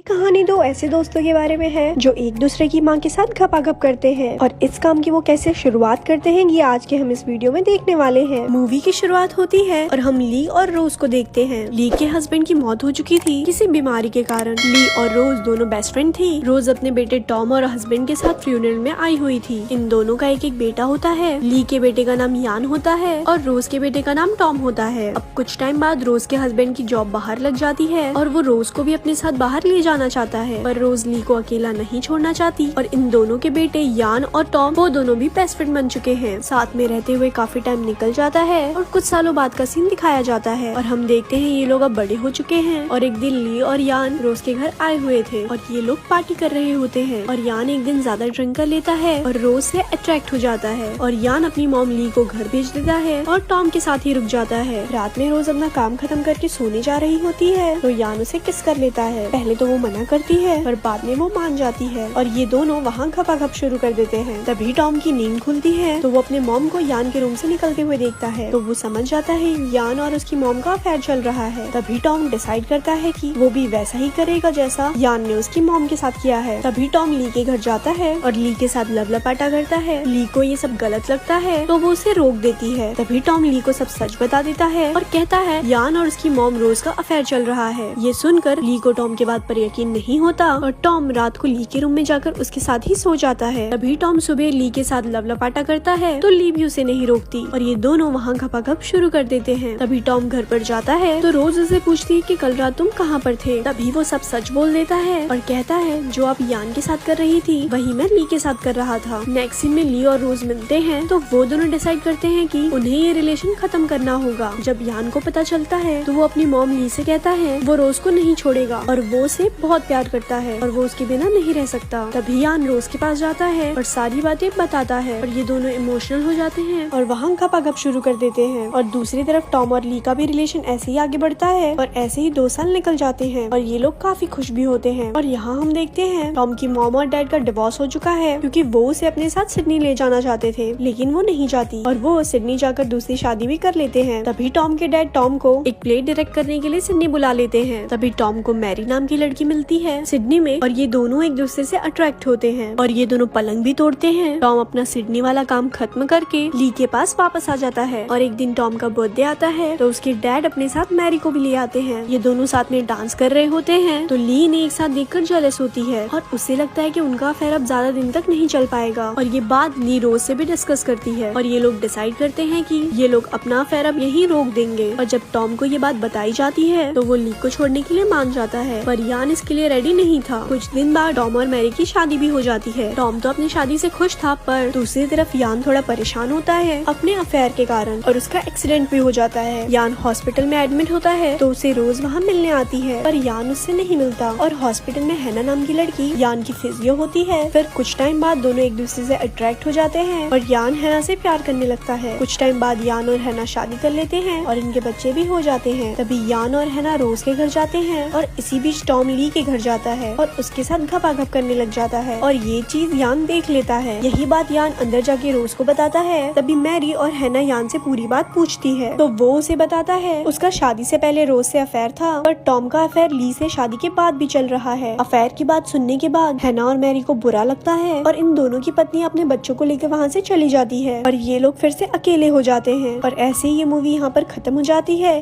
कहानी दो ऐसे दोस्तों के बारे में है जो एक दूसरे की माँ के साथ घपाघप करते हैं और इस काम की वो कैसे शुरुआत करते हैं ये आज के हम इस वीडियो में देखने वाले हैं। मूवी की शुरुआत होती है और हम ली और रोज को देखते हैं। ली के हस्बैंड की मौत हो चुकी थी किसी बीमारी के कारण। ली और रोज दोनों बेस्ट फ्रेंड थी। रोज अपने बेटे टॉम और हस्बैंड के साथ फ्यूनरल में आई हुई थी। इन दोनों का एक बेटा होता है। ली के बेटे का नाम यान होता है और रोज के बेटे का नाम टॉम होता है। अब कुछ टाइम बाद रोज के हस्बैंड की जॉब बाहर लग जाती है और वो रोज को भी अपने साथ बाहर ले जाना चाहता है, पर रोज ली को अकेला नहीं छोड़ना चाहती। और इन दोनों के बेटे यान और टॉम वो दोनों भी बेस्ट फ्रेंड बन चुके हैं। साथ में रहते हुए काफी टाइम निकल जाता है और कुछ सालों बाद का सीन दिखाया जाता है और हम देखते हैं ये लोग अब बड़े हो चुके हैं। और एक दिन ली और यान रोज के घर आए हुए थे और ये लोग पार्टी कर रहे होते हैं और यान एक दिन ज्यादा ड्रिंक कर लेता है और रोज से अट्रैक्ट हो जाता है और यान अपनी मॉम ली को घर भेज देता है और टॉम के साथ ही रुक जाता है। रात में रोज अपना काम खत्म करके सोने जा रही होती है तो यान उसे किस कर लेता है। पहले तो वो मना करती है पर बाद में वो मान जाती है और ये दोनों वहाँ घपाघप शुरू कर देते हैं। तभी टॉम की नींद खुलती है तो वो अपने मॉम को यान के रूम से निकलते हुए देखता है तो वो समझ जाता है यान और उसकी मॉम का अफेयर चल रहा है। तभी टॉम डिसाइड करता है कि वो भी वैसा ही करेगा जैसा यान ने उसकी मॉम के साथ किया है। तभी टॉम ली के घर जाता है और ली के साथ लवलपाटा करता है। ली को ये सब गलत लगता है तो वो उसे रोक देती है। तभी टॉम ली को सब सच बता देता है और कहता है यान और उसकी मॉम रोज का अफेयर चल रहा है। ये सुनकर ली को टॉम के बात पर यकीन नहीं होता और टॉम रात को ली के रूम में जाकर उसके साथ ही सो जाता है। तभी टॉम सुबह ली के साथ लवलपाटा करता है तो ली भी उसे नहीं रोकती और ये दोनों वहाँ घपाघप शुरू कर देते हैं। तभी टॉम घर पर जाता है तो रोज उसे पूछती है कि कल रात तुम कहाँ पर थे। तभी वो सब सच बोल देता है और कहता है जो आप यान के साथ कर रही थी वही मैं ली के साथ कर रहा था। नेक्स्ट सीन में ली और रोज मिलते हैं तो वो दोनों डिसाइड करते हैं कि उन्हें ये रिलेशन खत्म करना होगा। जब यान को पता चलता है तो वो अपनी मॉम ली से कहता है वो रोज को नहीं छोड़ेगा और वो उसे बहुत प्यार करता है और वो उसके बिना नहीं रह सकता। तभी यान रोज के पास जाता है और सारी बातें बताता है और ये दोनों इमोशनल हो जाते हैं और वहाँ घपाघप शुरू कर देते हैं। और दूसरी तरफ टॉम और ली का भी रिलेशन ऐसे ही आगे बढ़ता है और ऐसे ही 2 साल निकल जाते हैं और ये लोग काफी खुश भी होते हैं। और यहाँ हम देखते हैं टॉम की मॉम और डैड का डिवोर्स हो चुका है क्योंकि वो उसे अपने साथ सिडनी ले जाना चाहते थे लेकिन वो नहीं जाती और वो सिडनी जाकर दूसरी शादी भी कर लेते हैं। तभी टॉम के डैड टॉम को एक प्ले डायरेक्ट करने के लिए सिडनी बुला लेते हैं। तभी टॉम को मैरी नाम की लड़की मिलती है सिडनी में और ये दोनों एक दूसरे से अट्रैक्ट होते हैं और ये दोनों पलंग भी तोड़ते हैं। टॉम अपना सिडनी वाला काम खत्म करके ली के पास वापस आ जाता है और एक दिन टॉम का बर्थडे आता है तो उसके डैड अपने साथ मैरी को भी ले आते हैं। ये दोनों साथ में डांस कर रहे होते हैं तो ली ने एक साथ देखकर जेलस होती है और उसे लगता है कि उनका अफेयर अब ज्यादा दिन तक नहीं चल पाएगा और ये बात ली रोज से भी डिस्कस करती है और ये लोग डिसाइड करते हैं कि ये लोग अपना अफेयर अब यहीं रोक देंगे। और जब टॉम को ये बात बताई जाती है तो वो ली को छोड़ने के लिए मान जाता है पर यान इसके लिए रेडी नहीं था। कुछ दिन बाद टॉम और मैरी की शादी भी हो जाती है। टॉम तो अपनी शादी से खुश था पर दूसरी तरफ यान थोड़ा परेशान होता है अपने अफेयर के कारण और उसका एक्सीडेंट भी हो जाता है। यान हॉस्पिटल में एडमिट होता है तो उसे रोज वहाँ मिलने आती है पर यान उससे नहीं मिलता और हॉस्पिटल में हैना नाम की लड़की यान की फिजियो होती है। फिर कुछ टाइम बाद दोनों एक दूसरे से अट्रैक्ट हो जाते हैं और यान हैना से प्यार करने लगता है। कुछ टाइम बाद यान और हैना शादी कर लेते हैं और इनके बच्चे भी हो जाते हैं। तभी यान और हैना रोज के घर जाते हैं और इसी बीच टॉम ली के घर जाता है और उसके साथ घपाघप करने लग जाता है और ये चीज यान देख लेता है। यही बात यान अंदर जाके रोज को बताता है। तभी मैरी और हैना यान से पूरी बात पूछती है तो वो उसे बताता है उसका शादी से पहले रोज से अफेयर था पर टॉम का अफेयर ली से शादी के बाद भी चल रहा है। अफेयर की बात सुनने के बाद हैना और मैरी को बुरा लगता है और इन दोनों की पत्नी अपने बच्चों को लेकर वहाँ से चली जाती है और ये लोग फिर से अकेले हो जाते हैं और ऐसे ही ये मूवी यहाँ पर खत्म हो जाती है।